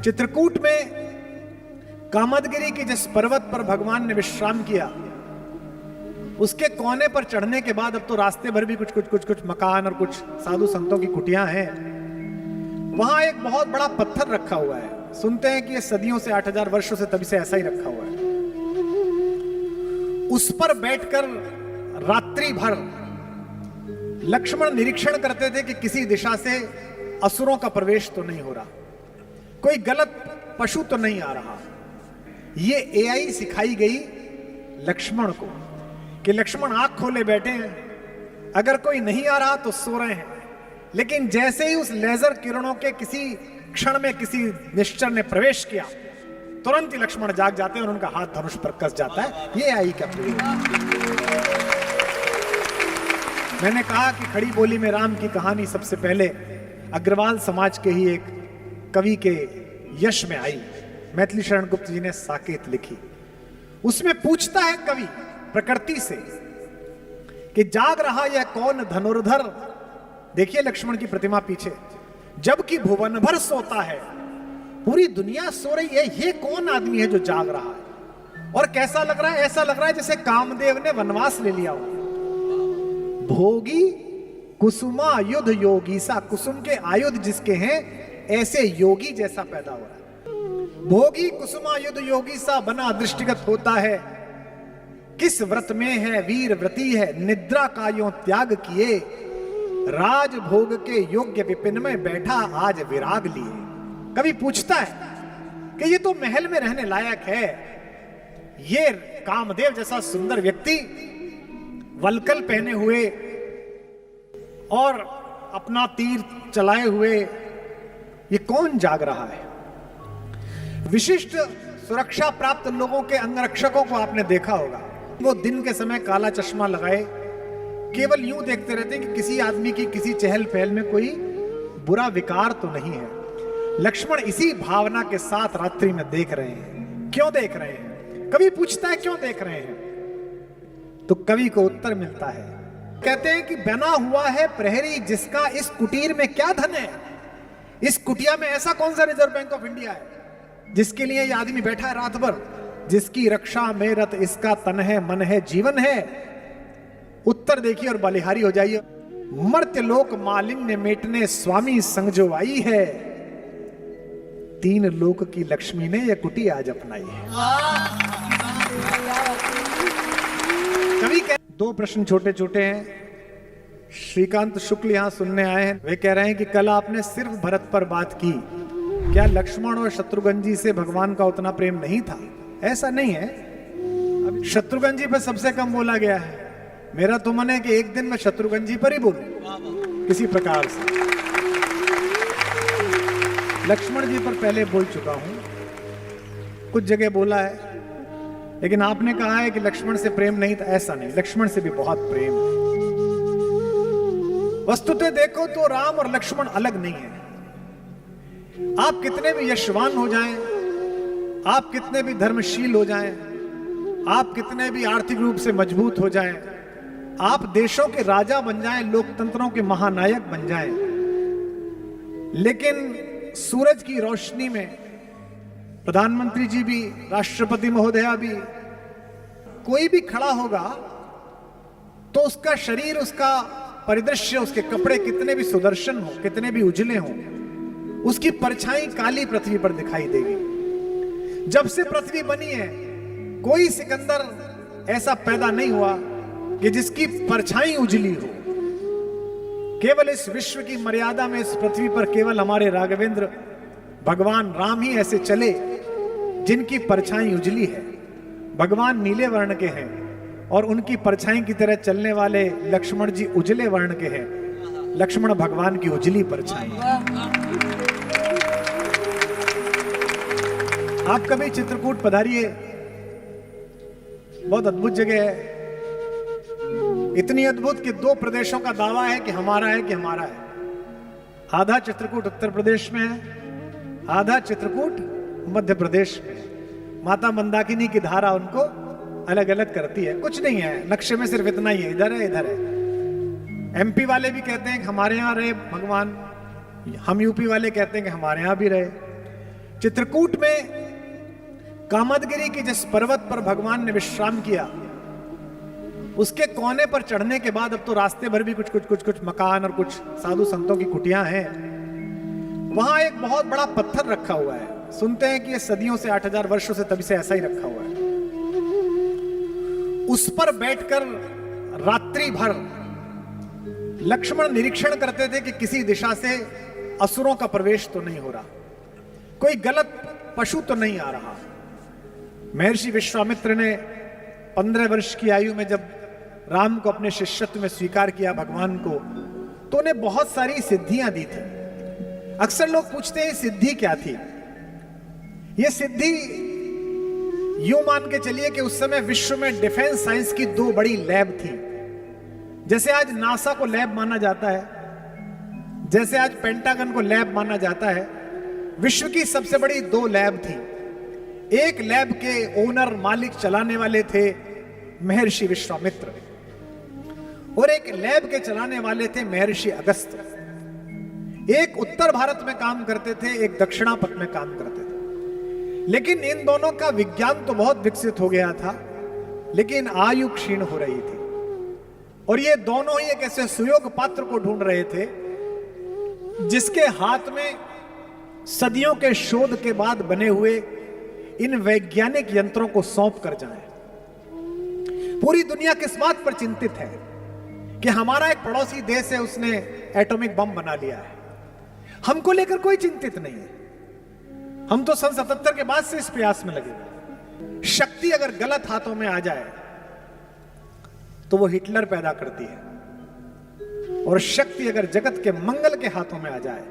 चित्रकूट में कामदगिरी के जिस पर्वत पर भगवान ने विश्राम किया, उसके कोने पर चढ़ने के बाद अब तो रास्ते भर भी कुछ मकान और कुछ साधु संतों की कुटियां हैं। वहां एक बहुत बड़ा पत्थर रखा हुआ है। सुनते हैं कि ये सदियों से 8000 वर्षों से तभी से ऐसा ही रखा हुआ है। उस पर बैठकर रात्रि भर लक्ष्मण निरीक्षण करते थे कि किसी दिशा से असुरों का प्रवेश तो नहीं हो रहा, कोई गलत पशु तो नहीं आ रहा। ये एआई सिखाई गई लक्ष्मण को कि लक्ष्मण आंख खोले बैठे हैं, अगर कोई नहीं आ रहा तो सो रहे हैं। लेकिन जैसे ही उस लेजर किरणों के किसी क्षण में किसी निश्चर ने प्रवेश किया, तुरंत ही लक्ष्मण जाग जाते हैं और उनका हाथ धनुष पर कस जाता है। ये एआई का प्रयोग। मैंने कहा कि खड़ी बोली में राम की कहानी सबसे पहले अग्रवाल समाज के ही एक कवि के यश में आई। मैथिली शरण गुप्त जी ने साकेत लिखी। उसमें पूछता है कवि प्रकृति से कि जाग रहा यह कौन धनुर्धर। देखिए लक्ष्मण की प्रतिमा पीछे, जबकि भुवन भर सोता है, पूरी दुनिया सो रही है, ये कौन आदमी है जो जाग रहा है। और कैसा लग रहा है? ऐसा लग रहा है जैसे कामदेव ने वनवास ले लिया हो। भोगी कुसुमा युद्ध योगी सा, कुसुम के आयुध जिसके हैं ऐसे योगी जैसा पैदा हो रहा है। भोगी कुसुमा युद्ध योगी सा बना दृष्टिगत होता है, किस व्रत में है वीर व्रती है, निद्रा का यों त्याग किए, राज भोग के योग्य विपिन में बैठा आज विराग लिए। कभी पूछता है कि ये तो महल में रहने लायक है, ये कामदेव जैसा सुंदर व्यक्ति वलकल पहने हुए और अपना तीर चलाए हुए, ये कौन जाग रहा है? विशिष्ट सुरक्षा प्राप्त लोगों के अंगरक्षकों को आपने देखा होगा, वो दिन के समय काला चश्मा लगाए केवल यूं देखते रहते हैं कि किसी आदमी की किसी चहल पहल में कोई बुरा विकार तो नहीं है। लक्ष्मण इसी भावना के साथ रात्रि में देख रहे हैं। क्यों देख रहे हैं? कवि पूछता है क्यों देख रहे हैं, तो कवि को उत्तर मिलता है। कहते हैं कि बना हुआ है प्रहरी जिसका इस कुटीर में क्या धन है। इस कुटिया में ऐसा कौन सा रिजर्व बैंक ऑफ इंडिया है जिसके लिए ये आदमी बैठा है रात भर, जिसकी रक्षा में रत इसका तन है मन है जीवन है। उत्तर देखिए और बलिहारी हो जाइए। मर्त्य लोक मालिन्य मेटने स्वामी संग जो आई है, तीन लोक की लक्ष्मी ने यह कुटी आज अपनाई है। कवि दो प्रश्न छोटे छोटे हैं। श्रीकांत शुक्ल यहां सुनने आए हैं। वे कह रहे हैं कि कल आपने सिर्फ भरत पर बात की, क्या लक्ष्मण और शत्रुघ्न जी से भगवान का उतना प्रेम नहीं था? ऐसा नहीं है। शत्रुघ्न जी पर सबसे कम बोला गया है। मेरा तो मन है कि एक दिन मैं शत्रुघ्न जी पर ही बोलूं किसी प्रकार से। लक्ष्मण जी पर पहले बोल चुका हूं, कुछ जगह बोला है, लेकिन आपने कहा है कि लक्ष्मण से प्रेम नहीं था। ऐसा नहीं, लक्ष्मण से भी बहुत प्रेम है। वस्तुतः देखो तो राम और लक्ष्मण अलग नहीं है। आप कितने भी यशवान हो जाएं, आप कितने भी धर्मशील हो जाएं, आप कितने भी आर्थिक रूप से मजबूत हो जाएं, आप देशों के राजा बन जाएं, लोकतंत्रों के महानायक बन जाएं, लेकिन सूरज की रोशनी में प्रधानमंत्री जी भी, राष्ट्रपति महोदया भी, कोई भी खड़ा होगा तो उसका शरीर, उसका परिदृश्य, उसके कपड़े कितने भी सुदर्शन हो, कितने भी उजले हों, उसकी परछाई काली पृथ्वी पर दिखाई देगी। जब से पृथ्वी बनी है कोई सिकंदर ऐसा पैदा नहीं हुआ कि जिसकी परछाई उजली हो। केवल इस विश्व की मर्यादा में इस पृथ्वी पर केवल हमारे राघवेंद्र भगवान राम ही ऐसे चले जिनकी परछाई उजली है। भगवान नीले वर्ण के हैं और उनकी परछाई की तरह चलने वाले लक्ष्मण जी उजले वर्ण के हैं। लक्ष्मण भगवान की उजली परछाई। आप कभी चित्रकूट पधारिए, बहुत अद्भुत जगह है। इतनी अद्भुत कि दो प्रदेशों का दावा है कि हमारा है, कि हमारा है। आधा चित्रकूट उत्तर प्रदेश में है, आधा चित्रकूट मध्य प्रदेश में। माता मंदाकिनी की धारा उनको अलग अलग करती है। कुछ नहीं है, नक्शे में सिर्फ इतना ही है, इधर है इधर है। एमपी वाले भी कहते हैं कि हमारे यहां रहे भगवान, हम यूपी वाले कहते हैं कि हमारे यहां भी रहे। चित्रकूट में कामदगिरी के जिस पर्वत पर भगवान ने विश्राम किया, उसके कोने पर चढ़ने के बाद अब तो रास्ते भर भी कुछ मकान और कुछ साधु संतों की कुटियां हैं। वहां एक बहुत बड़ा पत्थर रखा हुआ है। सुनते हैं कि ये सदियों से 8000 वर्षों से तभी से ऐसा ही रखा हुआ है। उस पर बैठकर रात्रि भर लक्ष्मण निरीक्षण करते थे कि किसी दिशा से असुरों का प्रवेश तो नहीं हो रहा, कोई गलत पशु तो नहीं आ रहा। महर्षि विश्वामित्र ने 15 वर्ष की आयु में जब राम को अपने शिष्यत्व में स्वीकार किया भगवान को, तो उन्हें बहुत सारी सिद्धियां दी थी। अक्सर लोग पूछते हैं सिद्धि क्या थी। यह सिद्धि यूं मान के चलिए कि उस समय विश्व में डिफेंस साइंस की 2 बड़ी लैब थी। जैसे आज नासा को लैब माना जाता है, जैसे आज पेंटागन को लैब माना जाता है, विश्व की सबसे बड़ी 2 लैब थी। एक लैब के ओनर मालिक चलाने वाले थे महर्षि विश्वामित्र, और एक लैब के चलाने वाले थे महर्षि अगस्त्य। एक उत्तर भारत में काम करते थे, एक दक्षिणापथ में काम करते थे। लेकिन इन दोनों का विज्ञान तो बहुत विकसित हो गया था, लेकिन आयु क्षीण हो रही थी। और ये दोनों ही एक ऐसे सुयोग पात्र को ढूंढ रहे थे जिसके हाथ में सदियों के शोध के बाद बने हुए इन वैज्ञानिक यंत्रों को सौंप कर जाएं। पूरी दुनिया किस बात पर चिंतित है कि हमारा एक पड़ोसी देश है, उसने एटॉमिक बम बना लिया है। हमको लेकर कोई चिंतित नहीं है। हम तो सन 77 के बाद से इस प्रयास में लगे। शक्ति अगर गलत हाथों में आ जाए तो वो हिटलर पैदा करती है, और शक्ति अगर जगत के मंगल के हाथों में आ जाए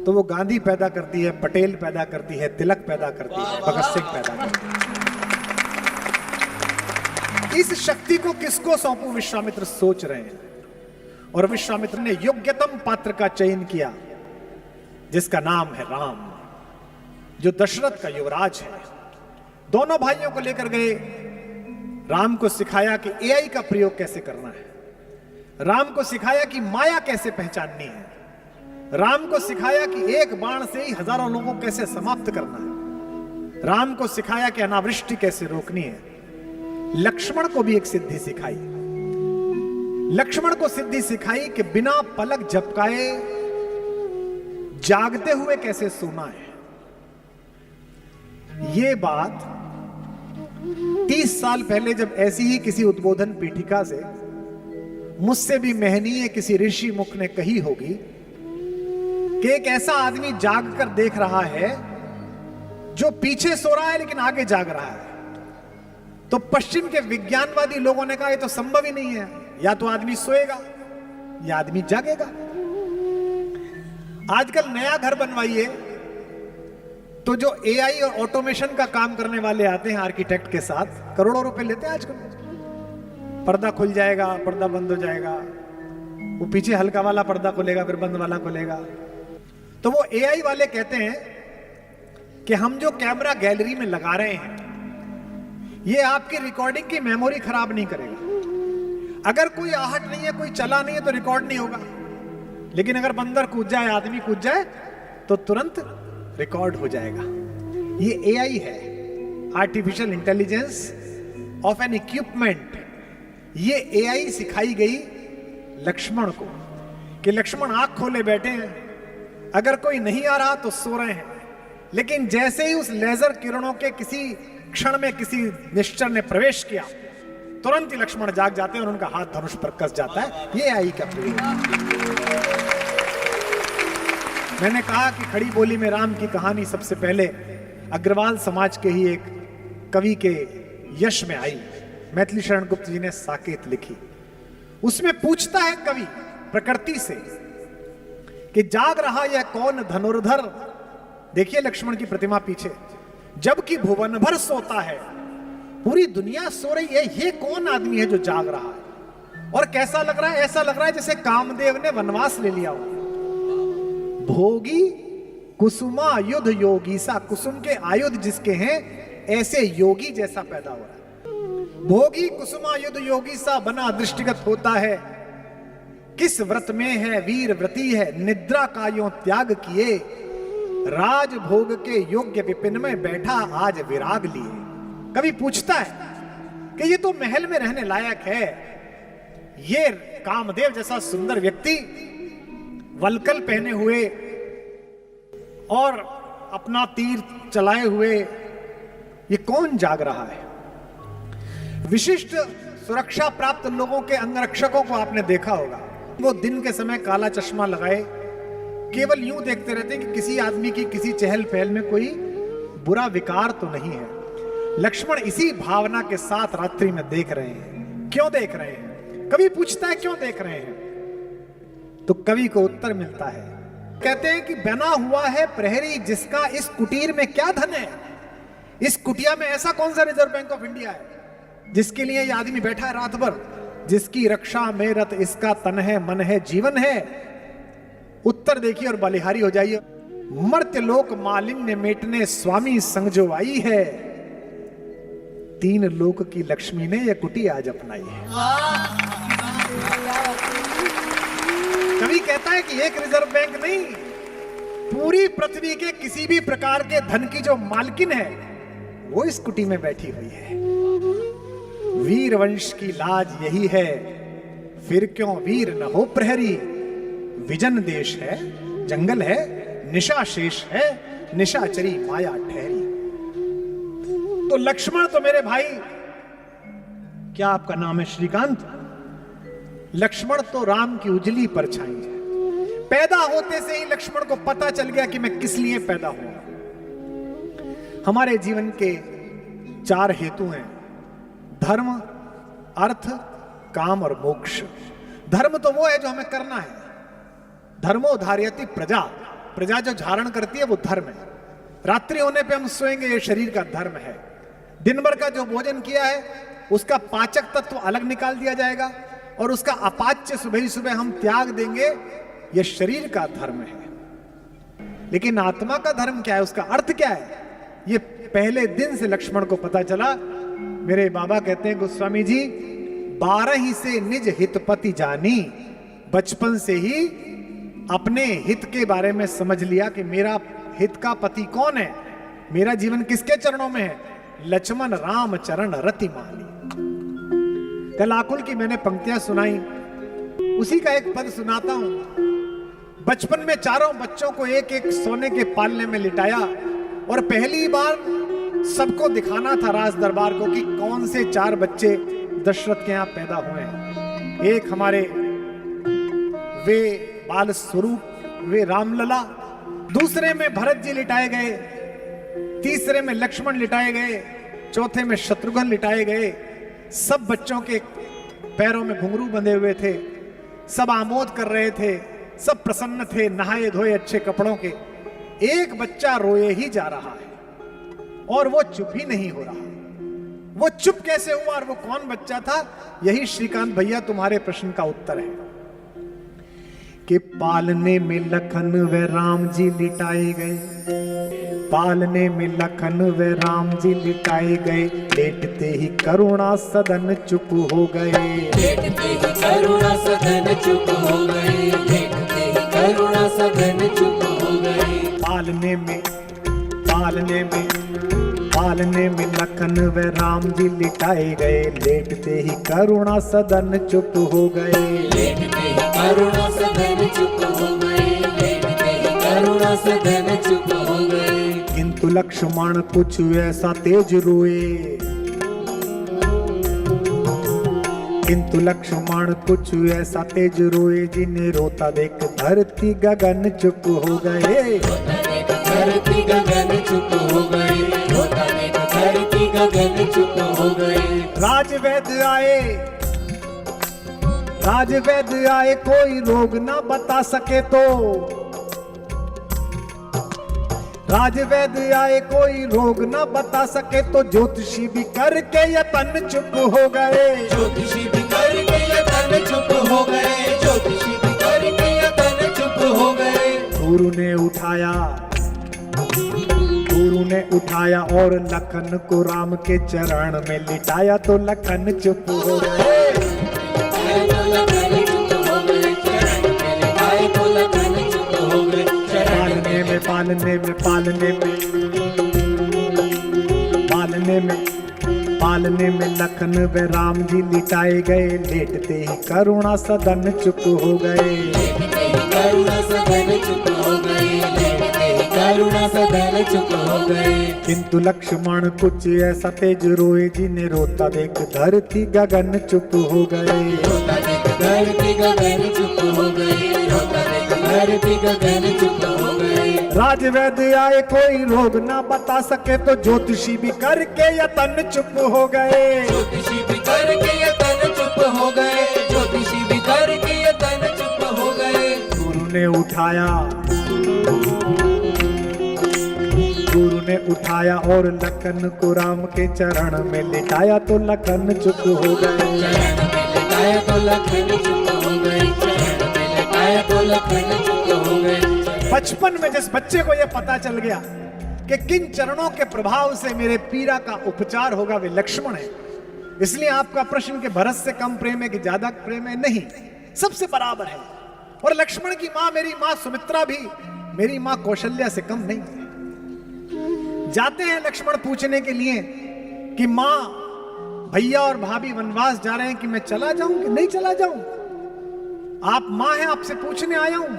तो वो गांधी पैदा करती है, पटेल पैदा करती है, तिलक पैदा करती है, भगत सिंह पैदा करती है। इस शक्ति को किसको सौंपूं, विश्वामित्र सोच रहे हैं। और विश्वामित्र ने योग्यतम पात्र का चयन किया जिसका नाम है राम, जो दशरथ का युवराज है। दोनों भाइयों को लेकर गए, राम को सिखाया कि एआई का प्रयोग कैसे करना है, राम को सिखाया कि माया कैसे पहचाननी है, राम को सिखाया कि एक बाण से ही हजारों लोगों को कैसे समाप्त करना है, राम को सिखाया कि अनावृष्टि कैसे रोकनी है। लक्ष्मण को भी एक सिद्धि सिखाई। लक्ष्मण को सिद्धि सिखाई कि बिना पलक झपकाए जागते हुए कैसे सोना है। ये बात 30 साल पहले जब ऐसी ही किसी उद्बोधन पीठिका से मुझसे भी महनीय किसी ऋषि मुख ने कही होगी कि एक ऐसा आदमी जाग कर देख रहा है जो पीछे सो रहा है लेकिन आगे जाग रहा है। तो पश्चिम के विज्ञानवादी लोगों ने कहा यह तो संभव ही नहीं है, या तो आदमी सोएगा या आदमी जागेगा। आजकल नया घर बनवाइए तो जो एआई और ऑटोमेशन का काम करने वाले आते हैं आर्किटेक्ट के साथ, करोड़ों रुपए लेते हैं आजकल। पर्दा खुल जाएगा, पर्दा बंद हो जाएगा, वो पीछे हल्का वाला पर्दा खुलेगा फिर बंद वाला खुलेगा। तो वो एआई वाले कहते हैं कि हम जो कैमरा गैलरी में लगा रहे हैं ये आपकी रिकॉर्डिंग की मेमोरी खराब नहीं करेगा। अगर कोई आहट नहीं है, कोई चला नहीं है तो रिकॉर्ड नहीं होगा, लेकिन अगर बंदर कूद जाए, आदमी कूद जाए तो तुरंत रिकॉर्ड हो जाएगा। ये एआई है, artificial intelligence of N equipment. ये एआई सिखाई गई लक्ष्मण को कि लक्ष्मण आंख खोले बैठे हैं, अगर कोई नहीं आ रहा तो सो रहे हैं, लेकिन जैसे ही उस लेजर किरणों के किसी क्षण में किसी निश्चर ने प्रवेश किया, तुरंत ही लक्ष्मण जाग जाते हैं और उनका हाथ धनुष पर कस जाता है। ये एआई का प्रयोग। मैंने कहा कि खड़ी बोली में राम की कहानी सबसे पहले अग्रवाल समाज के ही एक कवि के यश में आई। मैथिली शरण गुप्त जी ने साकेत लिखी। उसमें पूछता है कवि प्रकृति से कि जाग रहा यह कौन धनुर्धर। देखिए लक्ष्मण की प्रतिमा पीछे, जबकि भुवन भर सोता है, पूरी दुनिया सो रही है, ये कौन आदमी है जो जाग रहा है। और कैसा लग रहा है? ऐसा लग रहा है जैसे कामदेव ने वनवास ले लिया हो। भोगी कुसुमा युद्ध योगी सा, कुसुम के आयुध जिसके हैं ऐसे योगी जैसा पैदा हो रहा है। भोगी कुसुमा युद्ध योगी सा बना दृष्टिगत होता है, किस व्रत में है वीर व्रती है, निद्रा का यो त्याग किए, राजभोग के योग्य विपिन में बैठा आज विराग लिए। कवि पूछता है कि ये तो महल में रहने लायक है, ये कामदेव जैसा सुंदर व्यक्ति वलकल पहने हुए और अपना तीर चलाए हुए ये कौन जाग रहा है? विशिष्ट सुरक्षा प्राप्त लोगों के अंगरक्षकों को आपने देखा होगा, वो दिन के समय काला चश्मा लगाए केवल यूं देखते रहते हैं कि किसी आदमी की किसी चहल पहल में कोई बुरा विकार तो नहीं है। लक्ष्मण इसी भावना के साथ रात्रि में देख रहे हैं। क्यों देख रहे हैं? कवि पूछता है क्यों देख रहे हैं, तो कवि को उत्तर मिलता है। कहते हैं कि बना हुआ है प्रहरी जिसका इस कुटीर में क्या धन है। इस कुटिया में ऐसा कौन सा रिजर्व बैंक ऑफ इंडिया है जिसके लिए यह आदमी बैठा है रात भर, जिसकी रक्षा में रत इसका तन है, मन है, जीवन है। उत्तर देखिए और बलिहारी हो जाइए। मर्त्य लोक मालिन्य मेटने स्वामी संग जो आई है, तीन लोक की लक्ष्मी ने यह कुटी आज अपनाई है। कवि कहता है कि एक रिजर्व बैंक नहीं, पूरी पृथ्वी के किसी भी प्रकार के धन की जो मालकिन है वो इस कुटी में बैठी हुई है। वीर वंश की लाज यही है, फिर क्यों वीर न हो प्रहरी। विजन देश है, जंगल है, निशा शेष है, निशाचरी माया ठहरी। तो लक्ष्मण तो मेरे भाई, क्या आपका नाम है श्रीकांत? लक्ष्मण तो राम की उजली परछाई है। पैदा होते से ही लक्ष्मण को पता चल गया कि मैं किस लिए पैदा हुआ। हमारे जीवन के चार हेतु हैं, धर्म, अर्थ, काम और मोक्ष। धर्म तो वो है जो हमें करना है। धर्मो धार्यति प्रजा, प्रजा जो धारण करती है वो धर्म है। रात्रि होने पे हम सोएंगे, ये शरीर का धर्म है। दिन भर का जो भोजन किया है उसका पाचक तत्व अलग निकाल दिया जाएगा और उसका अपाच्य सुबह ही सुबह हम त्याग देंगे, यह शरीर का धर्म है। लेकिन आत्मा का धर्म क्या है, उसका अर्थ क्या है, ये पहले दिन से लक्ष्मण को पता चला। मेरे बाबा कहते हैं गोस्वामी जी, 12 ही से निज हितपति जानी। बचपन से ही अपने हित के बारे में समझ लिया कि मेरा हित का पति कौन है, मेरा जीवन किसके चरणों में है। लक्ष्मण राम चरण रति माली। कल आकुल की मैंने पंक्तियां सुनाई, उसी का एक पद सुनाता हूं। बचपन में चारों बच्चों को एक एक सोने के पालने में लिटाया और पहली बार सबको दिखाना था राज दरबार को कि कौन से चार बच्चे दशरथ के यहां पैदा हुए हैं। एक हमारे वे बाल स्वरूप, वे रामलला, दूसरे में भरत जी लिटाए गए, तीसरे में लक्ष्मण लिटाए गए, चौथे में शत्रुघ्न लिटाए गए। सब बच्चों के पैरों में घुंघरू बंधे हुए थे, सब आमोद कर रहे थे, सब प्रसन्न थे, नहाए धोए अच्छे कपड़ों के। एक बच्चा रोए ही जा रहा है और वो चुप ही नहीं हो रहा। वो चुप कैसे हुआ और वो कौन बच्चा था, यही श्रीकांत भैया तुम्हारे प्रश्न का उत्तर है। कि पालने में लखन व राम जी लिटाए गए, पालने में लखन व राम जी लिटाए गए। लेटते ही करुणा सदन चुप हो गए, लेटते ही करुणा सदन चुप हो गए, लेटते ही करुणा सदन चुप हो गए। पालने में लखन व राम जी लिटाए गए। लेटते ही करुणा सदन चुप हो गए, लेटते ही करुणा सदन चुप हो गए, लेटते ही करुणा सदन चुप हो गए। किंतु लक्ष्मण कुछ ऐसा तेज रोए, किंतु लक्ष्मण कुछ ऐसा तेज रोए। जिन्हें रोता देख धरती गगन चुप हो गए, रोता देख धरती गगन चुप हो गए, रोता देख धरती गगन चुप हो गए। राजवैद्य आए कोई रोग ना बता सके तो, राजवैद्य आए कोई रोग ना बता सके तो। ज्योतिषी भी करके यतन चुप हो गए, ज्योतिषी भी करके यतन चुप हो गए, ज्योतिषी भी करके यतन चुप हो गए। गुरु ने उठाया और लखन को राम के चरण में लिटाया तो लखन चुप हो गए। पालने में लखन व राम जी लिटाए गए, लेटते ही करुणा सदन चुप हो गए। लेटते ही करुणा सदन चुप हो गए, लेटते ही करुणा सदन चुप हो गए। किंतु लक्ष्मण कुछ ऐसा तेज रोए, जिन्हें रोता देख धरती गगन चुप हो गए। रोता देख धरती गगन चुप हो गए, रोता देख धरती गगन चुप हो गए। राजवैद्य आए कोई रोग ना बता सके, तो ज्योतिषी भी करके यतन चुप हो गए। ज्योतिषी भी करके यतन चुप हो गए, ज्योतिषी भी करके यतन चुप हो गए। गुरु ने उठाया और लखन को राम के चरण में लिटाया, तो लखन चुप हो गए। चरण में लिटाया तो लखन चुप हो गए, चरण में लिटाया तो लखन चुप हो गए। बचपन में जिस बच्चे को यह पता चल गया कि किन चरणों के प्रभाव से मेरे पीड़ा का उपचार होगा, वे लक्ष्मण है। इसलिए आपका प्रश्न कि भरत से कम प्रेम है कि ज्यादा प्रेम है, नहीं, सबसे बराबर है। और लक्ष्मण की मां मेरी मां सुमित्रा भी मेरी मां कौशल्या से कम नहीं है। जाते हैं लक्ष्मण पूछने के लिए कि मां, भैया और भाभी वनवास जा रहे हैं, कि मैं चला जाऊं कि नहीं चला जाऊं? आप मां हैं, आपसे पूछने आया हूं।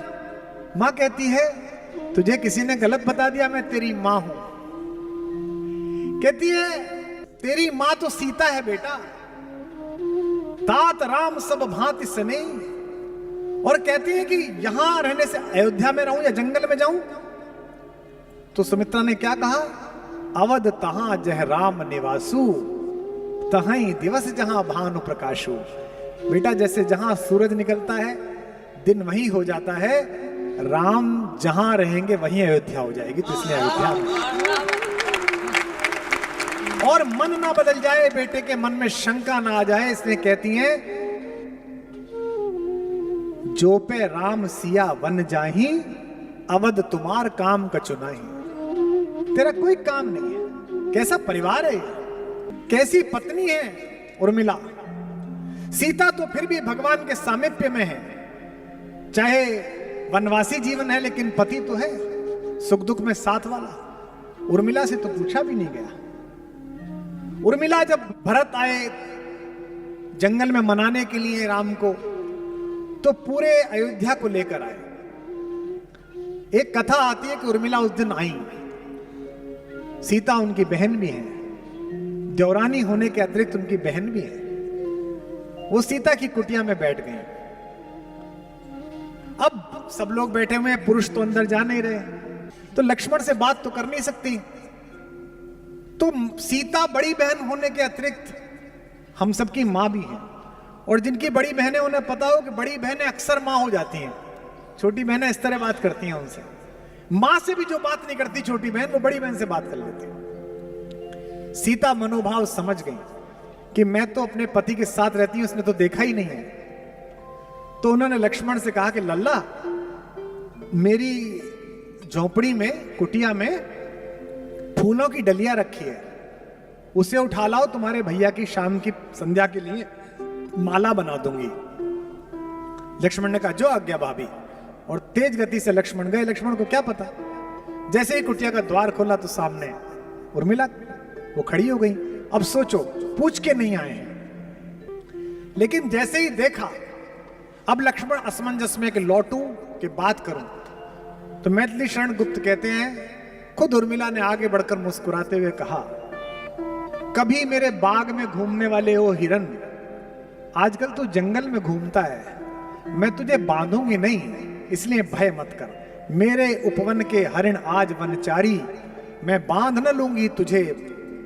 मां कहती है तुझे किसी ने गलत बता दिया, मैं तेरी मां हूं। कहती है तेरी मां तो सीता है बेटा, तात राम सब भांति सने। और कहती है कि यहां रहने से अयोध्या में रहूं या जंगल में जाऊं? तो सुमित्रा ने क्या कहा? अवध तहां जह राम निवासु, तहां दिवस जहां भानु प्रकाशु। बेटा जैसे जहां सूरज निकलता है दिन वहीं हो जाता है, राम जहां रहेंगे वहीं अयोध्या हो जाएगी, तो इसलिए अयोध्या में। और मन ना बदल जाए, बेटे के मन में शंका ना आ जाए, इसलिए कहती हैं जो पे राम सिया वन जाही, अवध तुम्हार काम कचुनाही। तेरा कोई काम नहीं है। कैसा परिवार है, कैसी पत्नी है उर्मिला। सीता तो फिर भी भगवान के सामिप्य में है, चाहे वनवासी जीवन है लेकिन पति तो है, सुख दुख में साथ वाला। उर्मिला से तो पूछा भी नहीं गया। उर्मिला जब भरत आए जंगल में मनाने के लिए राम को, तो पूरे अयोध्या को लेकर आए। एक कथा आती है कि उर्मिला उस दिन आई। सीता उनकी बहन भी है, देवरानी होने के अतिरिक्त उनकी बहन भी है। वो सीता की कुटिया में बैठ गई। अब सब लोग बैठे हुए हैं, पुरुष तो अंदर जा नहीं रहे, तो लक्ष्मण से बात तो कर नहीं सकती। तो सीता बड़ी बहन होने के अतिरिक्त हम सबकी मां भी है, और जिनकी बड़ी बहनें उन्हें पता हो कि बड़ी बहनें अक्सर मां हो जाती हैं। छोटी बहनें इस तरह बात करती हैं उनसे। मां से भी जो बात नहीं करती छोटी बहन, वो बड़ी बहन से बात कर लेती है। सीता मनोभाव समझ गई कि मैं तो अपने पति के साथ रहती हूं, उसने तो देखा ही नहीं है। तो उन्होंने लक्ष्मण से कहा कि लल्ला, मेरी झोपड़ी में, कुटिया में फूलों की डलिया रखी है, उसे उठा लाओ, तुम्हारे भैया की शाम की संध्या के लिए माला बना दूंगी। लक्ष्मण ने कहा जो आज्ञा भाभी। और तेज गति से लक्ष्मण गए। लक्ष्मण को क्या पता, जैसे ही कुटिया का द्वार खोला तो सामने उर्मिला, वो खड़ी हो गई। अब सोचो, पूछ के नहीं आए हैं, लेकिन जैसे ही देखा, अब लक्ष्मण असमंजस में कि लौटूं कि बात करूं। तो मैथिली शरण गुप्त कहते हैं, खुद उर्मिला ने आगे बढ़कर मुस्कुराते हुए कहा, कभी मेरे बाग में घूमने वाले वो हिरन, आजकल तू जंगल में घूमता है, मैं तुझे बांधूंगी नहीं, इसलिए भय मत कर। मेरे उपवन के हरिण आज वनचारी, मैं बांध न लूंगी तुझे,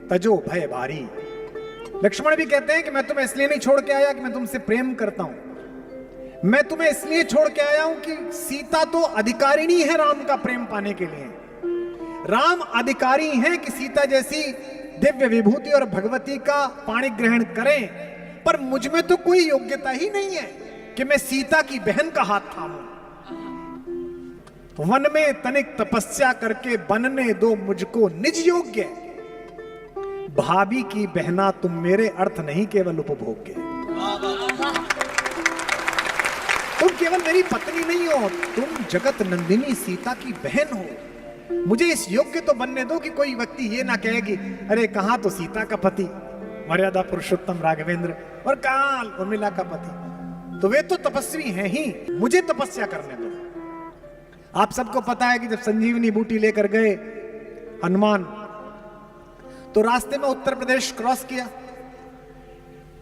तजो भय भारी। लक्ष्मण भी कहते हैं कि मैं तुम्हें इसलिए नहीं छोड़ के आया कि मैं तुमसे प्रेम करता हूं, मैं तुम्हें इसलिए छोड़ के आया हूं कि सीता तो अधिकारिणी है राम का प्रेम पाने के लिए। राम अधिकारी हैं कि सीता जैसी दिव्य विभूति और भगवती का पाणी ग्रहण करें, पर मुझ में तो कोई योग्यता ही नहीं है कि मैं सीता की बहन का हाथ थामूं। वन में तनिक तपस्या करके बनने दो मुझको निज योग्य, भाभी की बहना तुम मेरे अर्थ नहीं केवल उपभोग्य। तुम केवल मेरी पत्नी नहीं हो, तुम जगत नंदिनी सीता की बहन हो। मुझे इस योग्य तो बनने दो कि कोई व्यक्ति ये ना कहे कि अरे कहां तो सीता का पति मर्यादा पुरुषोत्तम राघवेंद्र और कहां उर्मिला का पति, तो वे तो तपस्वी हैं ही, मुझे तपस्या करने दो। आप सबको पता है कि जब संजीवनी बूटी लेकर गए हनुमान, तो रास्ते में उत्तर प्रदेश क्रॉस किया।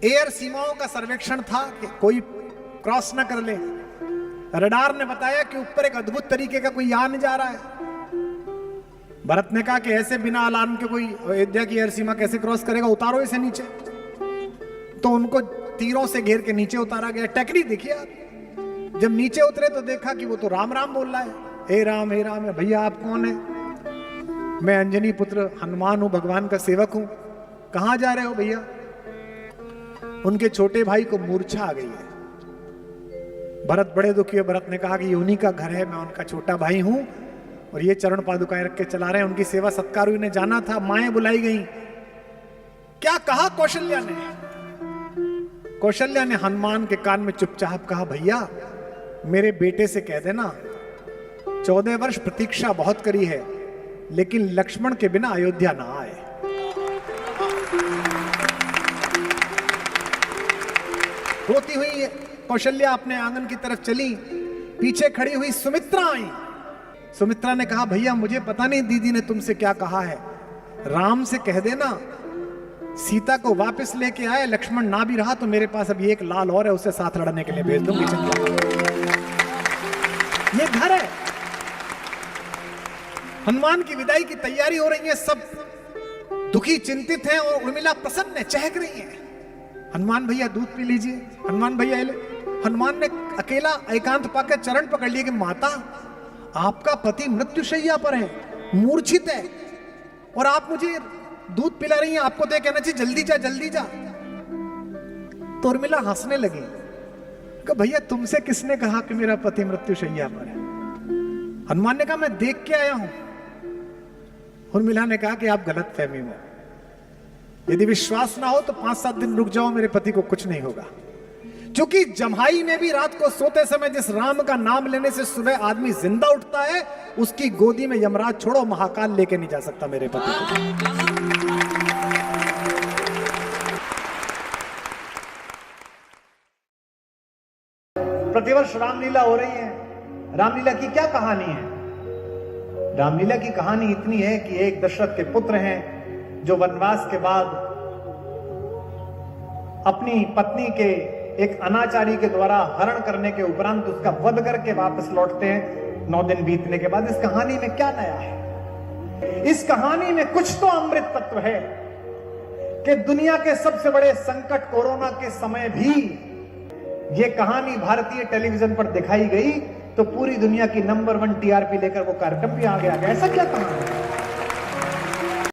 एयर सीमाओं का सर्वेक्षण था कि कोई क्रॉस ना कर ले। रडार ने बताया कि ऊपर एक अद्भुत तरीके का कोई यान जा रहा है। भरत ने कहा कि ऐसे बिना अलार्म के कोई अयोध्या की एयर सीमा कैसे क्रॉस करेगा, उतारो इसे नीचे। तो उनको तीरों से घेर के नीचे उतारा गया। टेक्निक देखिए आप, जब नीचे उतरे तो देखा कि वो तो राम राम बोल रहा है, हे राम है। भैया आप कौन है? मैं अंजनी पुत्र हनुमान हूं, भगवान का सेवक हूं। कहां जा रहे हो भैया? उनके छोटे भाई को मूर्छा आ गई है। भरत बड़े दुखी है। भरत ने कहा कि ये उन्हीं का घर है, मैं उनका छोटा भाई हूं और ये चरण पादुकाएं रख के चला रहे हैं। उनकी सेवा सत्कार उन्हें जाना था, माएं बुलाई गई। क्या कहा कौशल्या ने? कौशल्या ने हनुमान के कान में चुपचाप कहा, भैया मेरे बेटे से कह देना 14 वर्ष प्रतीक्षा बहुत करी है, लेकिन लक्ष्मण के बिना अयोध्या ना आए। रोती हुई कौशल्या अपने आंगन की तरफ चली। पीछे खड़ी हुई सुमित्रा आई। सुमित्रा ने कहा, भैया मुझे पता नहीं दीदी ने तुमसे क्या कहा है, राम से कह देना सीता को वापस लेके आए। लक्ष्मण ना भी रहा तो मेरे पास अभी एक लाल और है, उसे साथ लड़ने के लिए भेज दूंगी। ये घर है। हनुमान की विदाई की तैयारी हो रही है, सब दुखी चिंतित हैं और उर्मिला प्रसन्न है, चहक रही है। हनुमान भैया दूध पी लीजिए, हनुमान भैया ले। हनुमान ने अकेला एकांत पाकर चरण पकड़ लिए कि माता आपका पति मृत्युशैया पर है, मूर्छित है, और आप मुझे दूध पिला रही हैं, आपको तो कहना चाहिए जल्दी जा जल्दी जा। तो उर्मिला हंसने लगी कि भैया तुमसे किसने कहा कि मेरा पति मृत्युशैया पर है? हनुमान ने कहा मैं देख के आया हूं। उर्मिला ने कहा कि आप गलत फहमी में, यदि विश्वास ना हो तो 5-7 दिन रुक जाओ, मेरे पति को कुछ नहीं होगा। क्योंकि जम्हाई में भी रात को सोते समय जिस राम का नाम लेने से सुबह आदमी जिंदा उठता है, उसकी गोदी में यमराज छोड़ो महाकाल लेके नहीं जा सकता मेरे पति को। प्रतिवर्ष रामलीला हो रही है। रामलीला की क्या कहानी है? रामलीला की कहानी इतनी है कि एक दशरथ के पुत्र हैं जो वनवास के बाद अपनी पत्नी के एक अनाचारी के द्वारा हरण करने के उपरांत उसका वध करके वापस लौटते हैं 9 दिन बीतने के बाद। इस कहानी में क्या नया है? इस कहानी में कुछ तो अमृत तत्व है कि दुनिया के सबसे बड़े संकट कोरोना के समय भी यह कहानी भारतीय टेलीविजन पर दिखाई गई तो पूरी दुनिया की नंबर 1 टीआरपी लेकर वो कार्यक्रम भी आ गया। ऐसा क्या कहानी है?